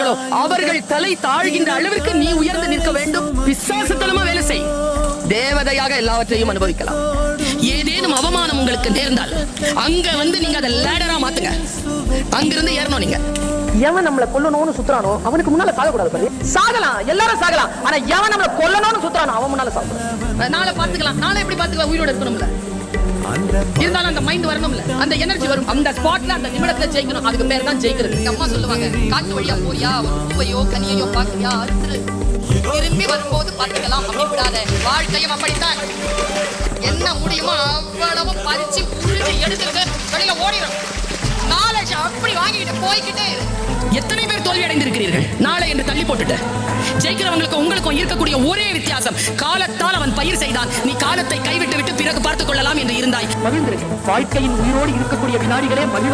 இருக்கிறார்களோ அவர்கள் தலை தாழ்கின்ற அளவிற்கு நீ உயர்ந்து நிற்க வேண்டும். பிசாசுத்தனமா வேலை செய், தேவதையாக எல்லாவற்றையும் அனுபவிக்கலாம். ஏதேனும் அவமானம் உங்களுக்கு நேர்ந்தால் அங்க வந்து நீங்க அதை லேடரா மாத்துங்க. அங்கிருந்து ஏறணும். நீங்க எவன் நம்மளை கொல்லணும்னு சுத்துறானோ அவனுக்கு முன்னால சாகக்கூடாது பாரு. சாகலாம், எல்லாரும் சாகலாம். ஆனா எவன் நம்மளை கொல்லணும்னு சுத்துறானோ அவன் முன்னால சாகக்கூடாது. நாளை பாத்துக்கலாம், நாளை எப்படி பாத்துக்கலாம், உயிரோட இருக்கணும்ல. இருந்தாலும் அந்த மைண்ட் வரணும்ல, அந்த எனர்ஜி வரும். அந்த ஸ்பாட்ல அந்த நிமிடத்துல ஜெயிக்கணும். அதுக்கு பேர் தான் ஜெயிக்கிறது. அம்மா சொல்லுவாங்க, காட்டு வழியா போறியா, ஒரு பூவையோ கனியையோ பாக்குறியா, அறுத்துரு, திரும்பி வரும்போது பார்த்துக்கலாம் அப்படி விடாத. வாழ்க்கையும் அப்படித்தான். என்ன முடியுமோ அவ்வளவு பறிச்சு உருட்டி எடுத்துட்டு வெளியில ஓடிடும். நாலேஜ் அப்படி வாங்கிட்டு போய்கிட்டே. எத்தனை பேர் தோல்வி அடைந்திருக்கிறீர்கள் நாளை என்று தள்ளி போட்டுட்டு? ஜெயிக்கிறவங்களுக்கு உங்களுக்கும் இருக்கக்கூடிய ஒரே வித்தியாசம், காலத்தால் அவன் பயிர் செய்தான், நீ காலத்தை கைவிட்டு விட்டு பிறகு பார்த்துக் கொள்ளலாம் என்று இருந்தாய். மகிழ்ந்திருக்கு. வாழ்க்கையின் உயிரோடு இருக்கக்கூடிய வினாடிகளே மகிழ்வதற்கு